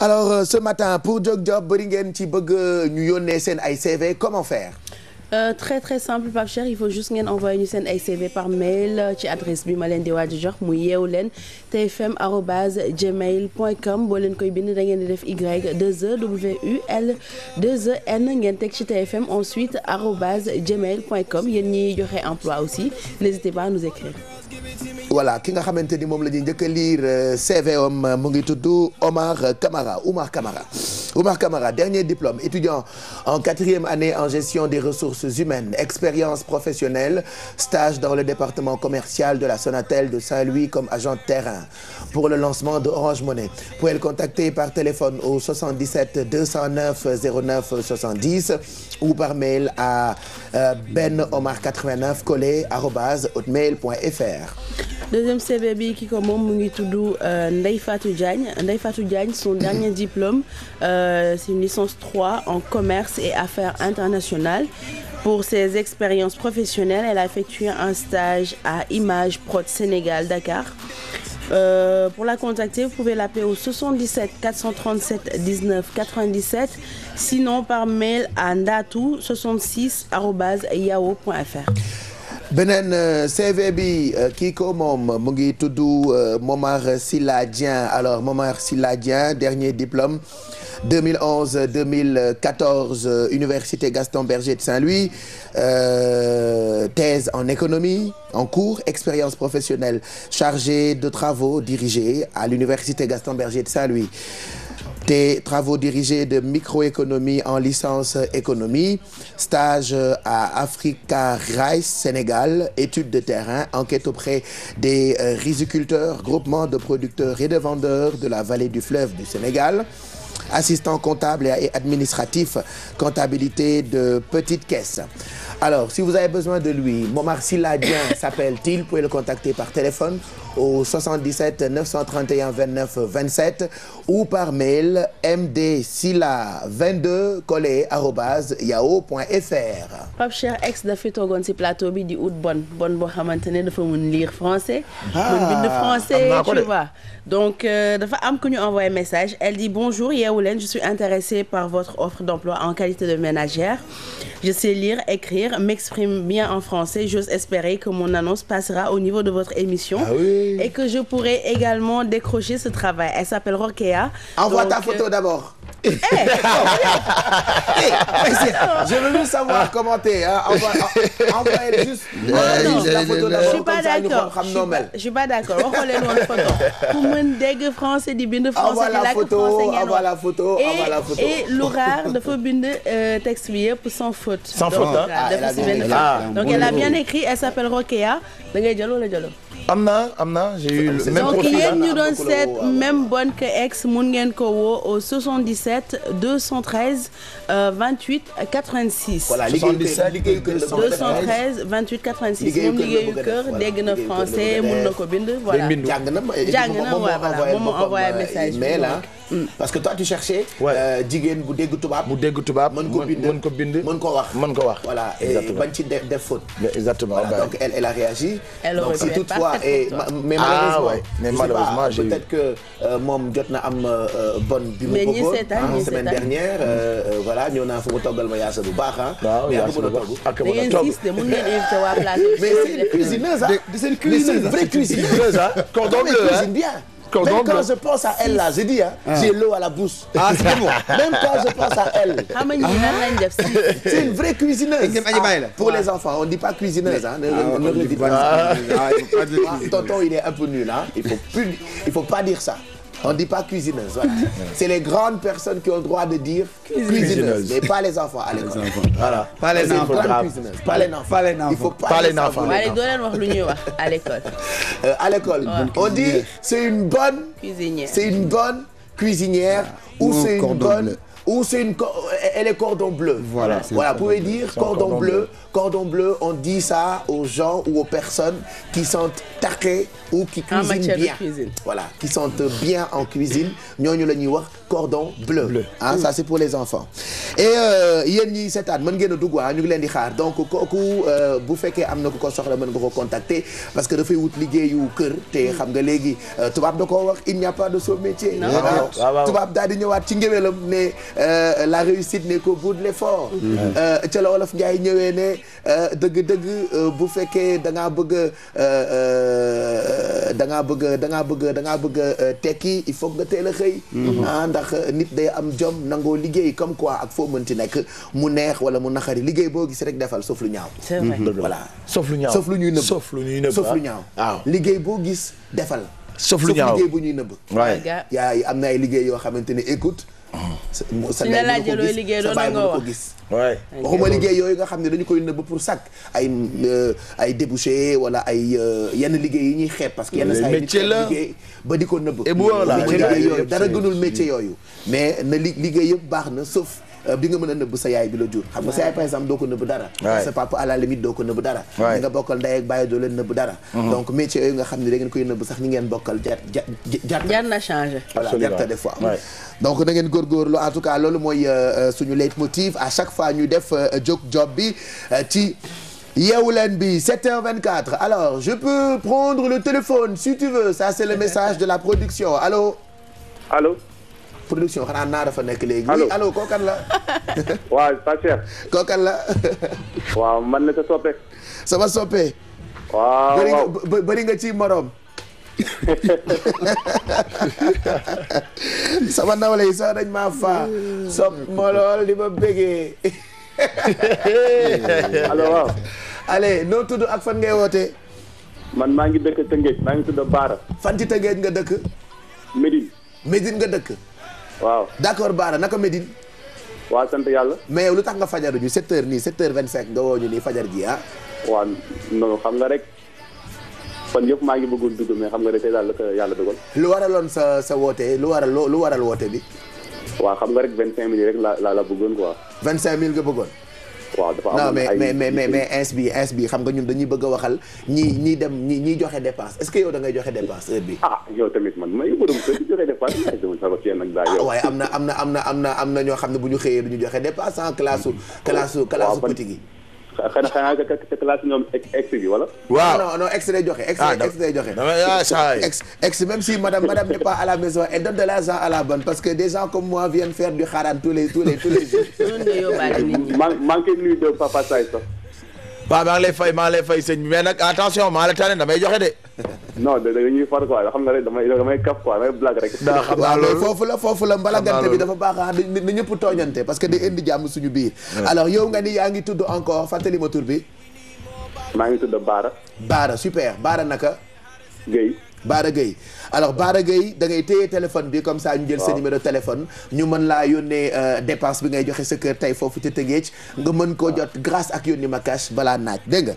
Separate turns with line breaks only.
Alors ce matin pour Jok Job bëri ngeen ci bëgg ñu yónnee seen ay CV comment faire?
Très très simple Pape Cheikh, il faut juste ngeen envoyer ñu seen ay CV par mail ci adresse bi ma leen di waaj a jox mu yeewu leen tfm@gmail.com boo leen koy bind da ngeen di def Y2EWUL2EN ngeen teg ci TFM ensuite @gmail.com yéen ñi joxe emploi aussi n'hésitez pas à nous écrire.
Voilà ki nga xamante ni moom la ñuy njëkk a lire CV am mu ngi tudd Oumar Camara dernier diplôme étudiant en 4e année en gestion des ressources humaines expérience professionnelle stage dans le département commercial de la Sonatel de Saint-Louis comme agent de terrain pour le lancement de Orange Money. Vous pouvez le contacter par téléphone au 77 209 09 70 ou par mail à benomar89collé@hotmail.fr.
Deuxième CV bi ki ko moom mu ngi tudd Ndeye Fatou Diagne. Son dernier diplôme c'est une licence 3 en commerce et affaires internationales. Pour ses expériences professionnelles, elle a effectué un stage à Image Prod Sénégal Dakar. Pour la contacter, vous pouvez l'appeler au 77 437 19 97, sinon par mail à ndatou66@yahoo.fr.
beneen CV bi kii ko moom mu ngi tudd Momar Silla Dieng. Alors Momar Silla Dieng dernier diplôme 2011-2014 Université Gaston Berger de Saint-Louis, thèse en économie en cours, expérience professionnelle chargé de travaux dirigés à l'Université Gaston Berger de Saint-Louis. Des travaux dirigés de microéconomie en licence économie, stage à Africa Rice Sénégal, études de terrain, enquête auprès des riziculteurs, groupement de producteurs et de vendeurs de la vallée du fleuve du Sénégal, assistant comptable et administratif, comptabilité de petite caisse. Alors, si vous avez besoin de lui, Momar Silla Dieng s'appelle-t-il, vous pouvez le contacter par téléphone au 77 931 29 27 ou par mail mdsilla22collé@yahoo.fr.
Pape Cheikh ex dafa toogoon ci plateau bi di ut bon boo xamante ne dafa mën lire français. mën bind français tu vois. Donc dafa am ku ñu envoyé message. Elle dit bonjour Yeewu Leen, je suis intéressée par votre offre d'emploi en qualité de ménagère. Je sais lire, écrire, m'exprime bien en français. J'ose espérer que mon annonce passera au niveau de votre émission. Ah oui. Et que je pourrai également décrocher ce travail. Elle s'appelle Rokéa.
Envoie ta photo d'abord. Je veux juste savoir commenter. Envoyez juste la photo d'abord.
Je suis pas d'accord. Je suis pas d'accord. Waxoo leen woon photo. Ku mën dégg français di bind français di làkk français ngeen wax.
Envoie la photo.
Et lu rare dafa bind texte bi yëpp sans faute.
Sans faute
donc elle a bien écrit. Elle s'appelle Rokéa. Da ngay jël wala jëloo?
am na j'ai eu le même profil.
Donc yéen ñu doon seet même bonne que ex mun ngeen ko woo au 77 213 28 86.
Voilà
213 28 86 moom liggéeyu kër dégg na français mun na ko bind voilà.
jàng na
voilà moom moo envoyé message
mais là parce que toi tu cherchais jigéen bu dégg tubaab
mën ko bind mën ko wax
voilà et bañ ci def faute.
Exactement.
Donc elle a réagi.
Donc
si toutefois mais malheureusement peut-être que moom jot na am bonne bi mu bëggoon semaine dernière voilà ñëw naa fu mu toggal ma yaasa bu baax
waaw yaasa bu baax ak mën a togg
mën ngeen invité waa plateau.
mais c'est une cuisineuse c'est une vraie cuisineuse
cordon bleu
cuisine bien. Même quand je pense à elle là, je dis j'ai l'eau à la bouche.
Ah c'est bon.
Même quand je pense à elle. C'est une vraie cuisineuse. Pour les enfants, on dit pas cuisineuse ne le dites pas. Tonton, il est un peu nul il faut pas dire ça. On dit pas cuisineuse, voilà. C'est les grandes personnes qui ont le droit de dire cuisineuse, mais pas les enfants à l'école. Voilà. Pas les enfants. Pas les enfants. Il faut pas les enfants.
Waaye doo leen wax lu ñuy wax à l'école.
À l'école, on dit c'est une bonne cuisinière ou ou elle est cordon bleu. Voilà, vous pouvez dire cordon bleu. Cordon bleu, on dit ça aux gens ou aux personnes qui sont taqées ou qui cuisinent bien. Voilà, qui sont bien en cuisine. ñooñu la ñuy wax cordon bleu. Ah, ça c'est pour les enfants. Et yéen ñi seetaan mën ngeen a dugg ñu ngi leen di xaar donc kooku bu fekkee am na ku ko soxla mën nga ko contacter parce que dafay wut liggéeyu kër te xam nga léegi tubaab da koo wax il n'y a pas de sot métier. tubaab daal di ñëwaat ci ngéwelam ne la réussite n'est qu'au bout de l'effort. ca la Wolof Njaay ñëwee ne dëgg-dëgg bu fekkee da ngaa bëgg tekki il faut nga teel a xëy. ndax nit day am jom nangoo liggéey comme quoi ak foo mënti nekk mu neex wala mu naxari liggéey boo gis rek defal sauf lu ñaaw.
c'est vrai
voilà.
sauf lu ñaaw
sauf lu ñuy nëbb.
sauf lu ñuy nëbb
sauf lu ñaaw. waaw liggéey boo gis defal.
sauf lu ñaaw
liggéey bu ñuy nëbb.
waay
yaa am na ay liggéey yoo xamante ne écoute.
su ñu la laajee looy liggéey doon nga
ko gis. waxuma liggéey yooyu nga xam ne dañu koy nëbb pour sàkk ay débouché wala ay yenn liggéey yi ñuy xeeb parce que yenn saa yi nit liggéey ba di ko nëbb. liggéey yooyu dara gënul métier yooyu. mais na liggéey yëpp baax na sauf bi nga mën a nëbb sa yaay bi la jur. xam nga sa yaay par exemple doo ko nëbb dara. sa papa à la limite doo ko nëbb dara. ñi nga bokkal ndey ak baay doo leen nëbb dara. donc métier yooyu nga xam ne da ngeen koy nëbb sax ñi ngeen bokkal jar
na changer.
voilà jarta des fois. donc na ngeen góorgóorlu en tout cas loolu mooy suñu leitmotiv à chaque fois ñu def jóg job bi ci Yeewu Leen bi 7h24. alors je peux prendre le téléphone si tu veux ça c'est le message de la production allo.
allo.
production xanaa naa dafa nekk léegi. allo oui allo kookan la.
waaw Pape Cheikh.
kookan la.
waaw man la sa soppe.
sama soppe.
waaw
bëri nga ci morom. sama nawle yi sax dañ maa faa. sopp ma lool di ma bégee.
allo waaw.
allez noo tudd ak fan ngay wootee.
man maa ngi dëkk Tëngéej maa ngi tudd Baara.
fan ci Tëngéej nga dëkk.
Médine.
Médine nga dëkk.
waaw
d'accord Baara naka Médine.
waaw sant yàlla.
mais yow lu tax nga fajaru ñu 7h nii 7h25 nga woo ñu nii fajar ji ah.
waaw non xam nga rek fan yëpp maa ngi bëggoon dugg mais xam nga rek tey daal la ko yàlla dogal.
lu waraloon sa woote lu waral woote bi.
waaw xam nga rek 25000 rek la bëggoon quoi.
25000 nga bëggoon.
waaw dafa amoon ay
non mais ins bi xam nga ñun dañuy bëgg a waxal ñi dem ñi joxe dépense est-ce que yow da ngay joxe dépense heure bi.
yow tamit man may borom kër di joxe dépense ay dama sa ci nag daa yow.
waaye am na ñoo xam ne bu ñu xëyee du ñu joxe dépense en classe petit gi.
xanaa sa classe ñoom ex bi wala.
waaw non ex day joxe. ex day joxe. ex même si madame n'est pas à la maison elle donne de l'argent à la bonne parce que des gens comme moi viennent faire du xaaraan tous les jours.
maa ngi koy nuyu de Papa Saay sax.
waaw maa ngi lay fay sëñ bi mais nag attention maa la tane damay joxe de.
non dañuy far quoi xam nga rek damay kaf quoi damay blague rek.
daa xam naa loolu
foofu la mbalagante bi dafa baax a na ñëpp tooñante parce que day indi jàmm suñu biir. alors yow nga ni yaa ngi tudd encore fàttali ma tur bi.
maa ngi tudd Baara.
Baara super Baara naka.
Guèye.
Baara Gueye alors Baara Gueye da ngay téye téléphone bi comme ça ñu jël sa numéro téléphone ñu mën laa yónnee dépense bi ngay joxe sa kër tey foofu te Tëngéej nga mën koo jot grâce ak yónni ma cash balaa naaj dégg nga.